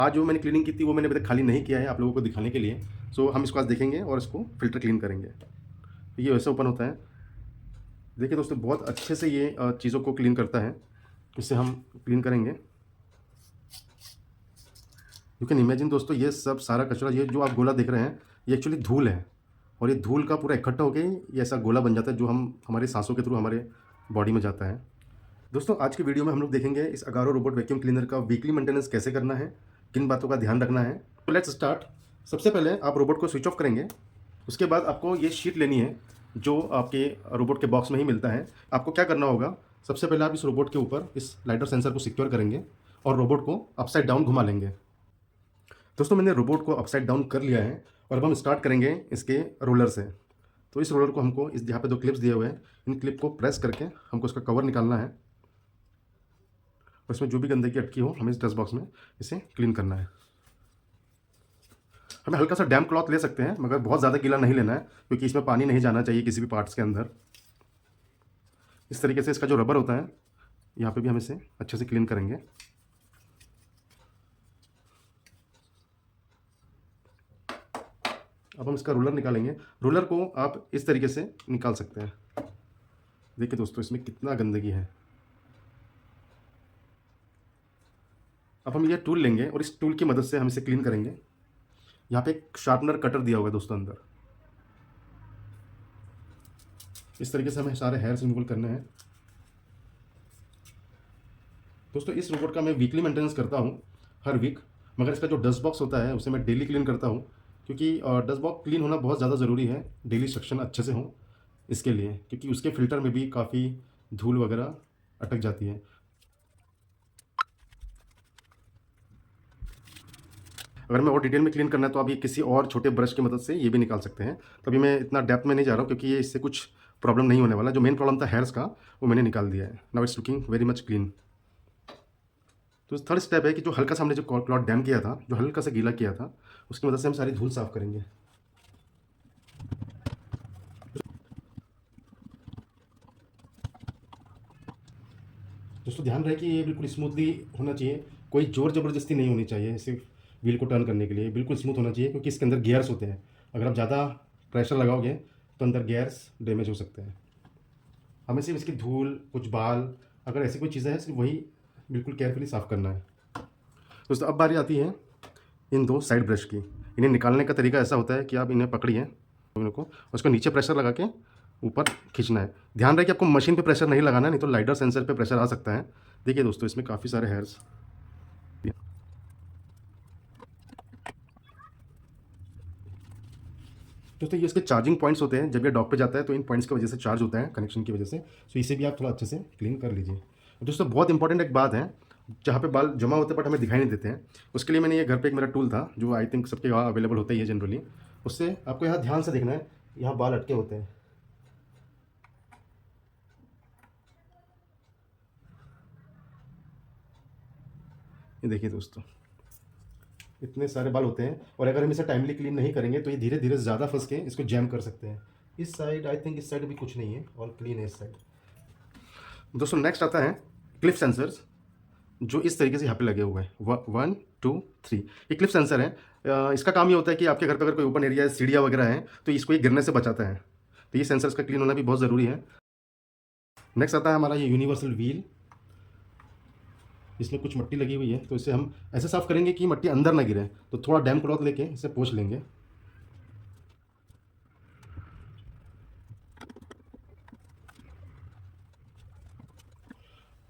आज जो मैंने क्लीनिंग की थी वो मैंने अभी तक खाली नहीं किया है आप लोगों को दिखाने के लिए। सो हम इसको आज देखेंगे और इसको फ़िल्टर क्लीन करेंगे। ये वैसे ओपन होता है। देखिए दोस्तों बहुत अच्छे से ये चीज़ों को क्लीन करता है। इसे हम क्लीन करेंगे। यू कैन इमेजिन दोस्तों ये सब सारा कचरा ये जो आप गोला देख रहे हैं ये एक्चुअली धूल है। और ये धूल का पूरा इकट्ठा होके ये ऐसा गोला बन जाता है जो हम हमारे सांसों के थ्रू हमारे बॉडी में जाता है। दोस्तों आज की वीडियो में हम लोग देखेंगे इस अगारो रोबोट वैक्यूम क्लीनर का वीकली मेंटेनेंस कैसे करना है, किन बातों का ध्यान रखना है। तो लेट्स स्टार्ट। सबसे पहले आप रोबोट को स्विच ऑफ करेंगे। उसके बाद आपको ये शीट लेनी है जो आपके रोबोट के बॉक्स में ही मिलता है। आपको क्या करना होगा, सबसे पहले आप इस रोबोट के ऊपर इस लाइडर सेंसर को सिक्योर करेंगे और रोबोट को अपसाइड डाउन घुमा लेंगे। दोस्तों मैंने रोबोट को अपसाइड डाउन कर लिया है और अब हम स्टार्ट करेंगे इसके रोलर से। तो इस रोलर को हमको इस यहाँ पे 2 क्लिप्स दिए हुए हैं, इन क्लिप को प्रेस करके हमको इसका कवर निकालना है और इसमें जो भी गंदगी अटकी हो हमें इस डस्ट बॉक्स में इसे क्लीन करना है। हमें हल्का सा डैम्प क्लॉथ ले सकते हैं मगर बहुत ज़्यादा गीला नहीं लेना है क्योंकि इसमें पानी नहीं जाना चाहिए किसी भी पार्ट्स के अंदर। इस तरीके से इसका जो रबर होता है यहाँ पे भी हम इसे अच्छे से क्लीन करेंगे। अब हम इसका रोलर निकालेंगे। रोलर को आप इस तरीके से निकाल सकते हैं। देखिए दोस्तों इसमें कितना गंदगी है। अब हम ये टूल लेंगे और इस टूल की मदद से हम इसे क्लीन करेंगे। यहाँ पे एक शार्पनर कटर दिया हुआ है दोस्तों अंदर। इस तरीके से हमें सारे हेयर्स रिमूवल करने हैं। दोस्तों इस रोबोट का मैं वीकली मेंटेनेंस करता हूँ हर वीक, मगर इसका जो डस्ट बॉक्स होता है उसे मैं डेली क्लीन करता हूँ क्योंकि डस्ट बॉक्स क्लीन होना बहुत ज़्यादा ज़रूरी है। डेली सेक्शन अच्छे से हो इसके लिए, क्योंकि उसके फ़िल्टर में भी काफ़ी धूल वगैरह अटक जाती है। अगर मैं और डिटेल में क्लीन करना है तो आप ये किसी और छोटे ब्रश की मदद से ये भी निकाल सकते हैं। तो अभी मैं इतना डेप्थ में नहीं जा रहा हूँ क्योंकि ये इससे कुछ प्रॉब्लम नहीं होने वाला। जो मेन प्रॉब्लम था हेयर्स का वो मैंने निकाल दिया है। Now it's looking very much clean. तो थर्ड स्टेप है कि जो हल्का सा हमने जो क्लॉथ डैम किया था, जो हल्का सा गीला किया था, उसकी मदद से हम सारी धूल साफ करेंगे। दोस्तों ध्यान रहे कि ये बिल्कुल स्मूथली होना चाहिए, कोई ज़ोर ज़बरदस्ती नहीं होनी चाहिए सिर्फ व्हील को टर्न करने के लिए। बिल्कुल स्मूथ होना चाहिए क्योंकि इसके अंदर गियर्स होते हैं। अगर आप ज़्यादा प्रेशर लगाओगे तो अंदर गियर्स डैमेज हो सकते हैं। हमें सिर्फ इसकी धूल, कुछ बाल, अगर ऐसी कोई चीज़ें हैं सिर्फ वही बिल्कुल केयरफुली साफ़ करना है। दोस्तों अब बारी आती है इन 2 साइड ब्रश की। इन्हें निकालने का तरीका ऐसा होता है कि आप इन्हें पकड़िए इनको, उसको नीचे प्रेशर लगा के ऊपर खींचना है। ध्यान रहे कि आपको मशीन पे प्रेशर नहीं लगाना है, नहीं तो लाइडर सेंसर पे प्रेशर आ सकता है। देखिए दोस्तों इसमें काफ़ी सारे हेयर्स। दोस्तों ये इसके चार्जिंग पॉइंट्स होते हैं। जब ये डॉक पे जाता है तो इन पॉइंट्स की वजह से चार्ज होता है, कनेक्शन की वजह से। सो इसे भी आप थोड़ा अच्छे से क्लीन कर लीजिए। दोस्तों बहुत इंपॉर्टेंट एक बात है, जहाँ पे बाल जमा होते हैं बट हमें दिखाई नहीं देते हैं, उसके लिए मैंने ये घर पे एक मेरा टूल था जो आई थिंक सबके यहाँ अवेलेबल होता ही है जनरली। उससे आपको यहाँ ध्यान से देखना है, यहाँ बाल अटके होते हैं। ये देखिए दोस्तों इतने सारे बाल होते हैं और अगर हम इसे टाइमली क्लीन नहीं करेंगे तो ये धीरे धीरे ज़्यादा फंस के इसको जैम कर सकते हैं। इस साइड आई थिंक इस साइड भी कुछ नहीं है, ऑल क्लीन है इस साइड। दोस्तों नेक्स्ट आता है क्लिप सेंसर्स, जो इस तरीके से यहाँ पे लगे हुए हैं 1 2 3। ये क्लिप सेंसर है। इसका काम ये होता है कि आपके घर पर अगर कोई ओपन एरिया है, सीढ़ियाँ वगैरह हैं, तो इसको ये गिरने से बचाता है। तो ये सेंसर्स का क्लीन होना भी बहुत ज़रूरी है। नेक्स्ट आता है हमारा ये यूनिवर्सल व्हील। इसमें कुछ मिट्टी लगी हुई है तो इसे हम ऐसे साफ़ करेंगे कि मिट्टी अंदर ना गिरे। तो थोड़ा डैम क्लॉथ लेके इसे पोंछ लेंगे।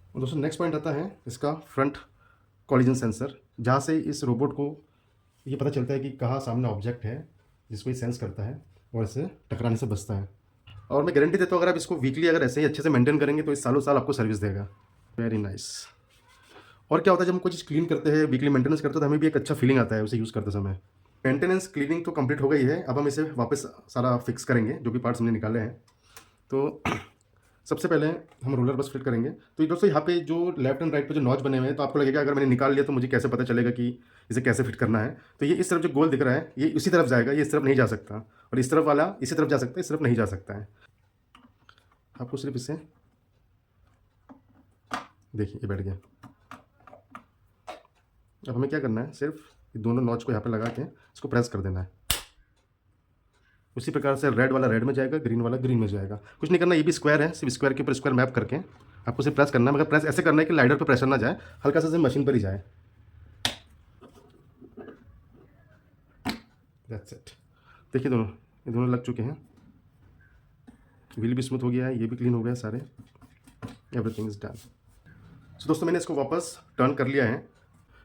और दोस्तों नेक्स्ट पॉइंट आता है इसका फ्रंट कॉलिजन सेंसर, जहाँ से इस रोबोट को ये पता चलता है कि कहाँ सामने ऑब्जेक्ट है जिसको ये सेंस करता है और इसे टकराने से बचता है। और मैं गारंटी देता हूँ अगर आप इसको वीकली अगर ऐसे ही अच्छे से मेंटेन करेंगे तो इस सालों साल आपको सर्विस देगा। Very nice. और क्या होता है जब हम कोई चीज़ क्लीन करते हैं, वीकली मेंटेनेंस करते हैं, तो हमें भी एक अच्छा फीलिंग आता है उसे यूज़ करते समय। मेंटेनेंस क्लीनिंग तो कंप्लीट हो गई है, अब हम इसे वापस सारा फिक्स करेंगे जो भी पार्ट्स हमने निकाले हैं। तो सबसे पहले हम रोलर बस फिट करेंगे। तो ये दोस्तों यहाँ पे जो लेफ्ट एंड राइट पे जो नॉच बने हुए हैं, तो आपको लगेगा अगर मैंने निकाल लिया तो मुझे कैसे पता चलेगा कि इसे कैसे फिट करना है। तो ये इस तरफ जो गोल दिख रहा है ये उसी तरफ जाएगा, ये इस तरफ नहीं जा सकता, और इस तरफ वाला इसी तरफ जा सकता है, इस तरफ नहीं जा सकता है। आपको सिर्फ इसे देखिए ये बैठ गया। अब हमें क्या करना है, सिर्फ ये दोनों नॉच को यहाँ पे लगा के इसको प्रेस कर देना है। उसी प्रकार से रेड वाला रेड में जाएगा, ग्रीन वाला ग्रीन में जाएगा। कुछ नहीं करना, ये भी स्क्वायर है, सिर्फ स्क्वायर के ऊपर स्क्वायर मैप करके आपको सिर्फ प्रेस करना है, मगर प्रेस ऐसे करना है कि लाइडर पे प्रेशर ना जाए, हल्का सा सिर्फ मशीन पर ही जाए। That's it. देखिए ये दोनों लग चुके हैं, व्हील भी स्मूथ हो गया है, ये भी क्लीन हो गया है सारे, एवरीथिंग इज डन। सो दोस्तों मैंने इसको वापस टर्न कर लिया है।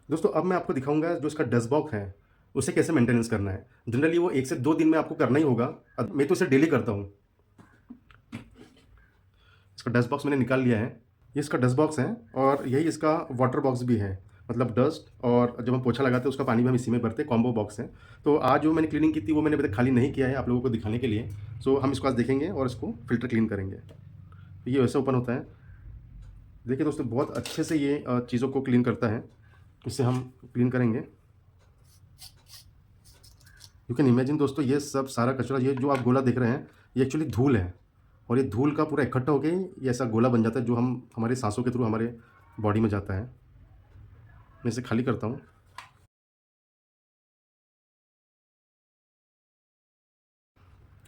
दोस्तों अब मैं आपको दिखाऊंगा जो इसका डस्ट बॉक्स है उसे कैसे मेंटेनेंस करना है। जनरली वो 1 से 2 दिन में आपको करना ही होगा, अब मैं तो इसे डेली करता हूँ। इसका डस्ट बॉक्स मैंने निकाल लिया है, ये इसका डस्ट बॉक्स है और यही इसका वाटर बॉक्स भी है, मतलब डस्ट और जब हम पोछा लगाते हैं उसका पानी भी हम इसी में भरते हैं, कॉम्बो बॉक्स है। तो आज जो मैंने क्लीनिंग की थी वो मैंने अभी तक खाली नहीं किया है आप लोगों को दिखाने के लिए। सो हम इसको आज देखेंगे और इसको फिल्टर क्लीन करेंगे। तो ये वैसे ओपन होता है, देखिए दोस्तों बहुत अच्छे से ये चीज़ों को क्लीन करता है। इसे हम क्लीन करेंगे। यू कैन इमेजिन दोस्तों, ये सब सारा कचरा, ये जो आप गोला देख रहे हैं ये एक्चुअली धूल है, और ये धूल का पूरा इकट्ठा होकर ये ऐसा गोला बन जाता है जो हम हमारे सांसों के थ्रू हमारे बॉडी में जाता है। मैं इसे खाली करता हूँ।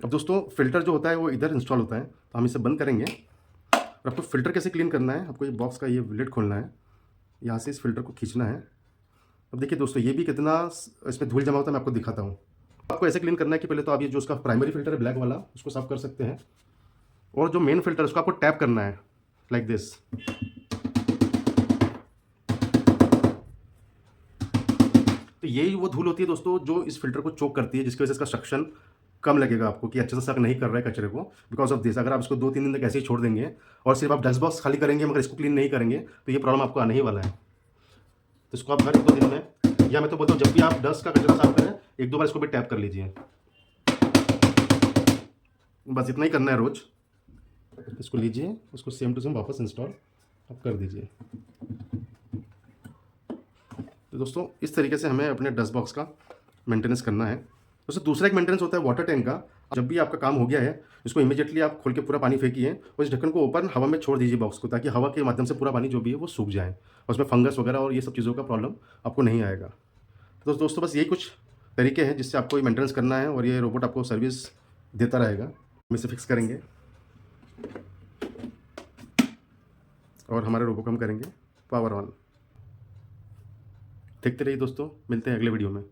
अब दोस्तों फ़िल्टर जो होता है वो इधर इंस्टॉल होता है, तो हम इसे बंद करेंगे। और आपको फ़िल्टर कैसे क्लीन करना है, आपको ये बॉक्स का ये लिड खोलना है, यहाँ से इस फ़िल्टर को खींचना है। अब देखिए दोस्तों ये भी कितना इसमें धूल जमा होता है, मैं आपको दिखाता हूँ। आपको ऐसे क्लीन करना है कि पहले तो आप ये जो उसका प्राइमरी फ़िल्टर है ब्लैक वाला उसको साफ़ कर सकते हैं, और जो मेन फ़िल्टर है उसको आपको टैप करना है लाइक दिस। तो यही वो धूल होती है दोस्तों जो इस फ़िल्टर को चोक करती है, जिसकी वजह से इसका सक्शन कम लगेगा आपको कि अच्छे से सक नहीं कर रहा है कचरे को, बिकॉज ऑफ दिस। अगर आप इसको 2-3 दिन तक ऐसे ही छोड़ देंगे और सिर्फ आप डस्ट बॉक्स खाली करेंगे मगर इसको क्लीन नहीं करेंगे तो ये प्रॉब्लम आपको आने ही वाला है। तो इसको आप हर 1-2 दिन में, या मैं तो बोलता हूँ जब भी आप डस्ट का कचरा साफ करें 1-2 बार इसको भी टैप कर लीजिए। बस इतना ही करना है रोज। इसको लीजिए, उसको सेम टू सेम वापस इंस्टॉल आप कर दीजिए। तो दोस्तों इस तरीके से हमें अपने डस्ट बॉक्स का मेंटेनेंस करना है। दोस्तों दूसरा एक मेंटेनेंस होता है वाटर टैंक का। जब भी आपका काम हो गया है इसको इमीडिएटली आप खोल के पूरा पानी फेंकिए और इस ढक्कन को ओपन हवा में छोड़ दीजिए बॉक्स को, ताकि हवा के माध्यम से पूरा पानी जो भी है वो सूख जाए और उसमें फंगस वगैरह और ये सब चीज़ों का प्रॉब्लम आपको नहीं आएगा। तो दोस्तों बस यही कुछ तरीके हैं जिससे आपको ये मेंटेनेंस करना है और ये रोबोट आपको सर्विस देता रहेगा। हम इसे फिक्स करेंगे और हमारे रोबो को हम करेंगे पावर ऑन। देखते रहिए दोस्तों, मिलते हैं अगले वीडियो में।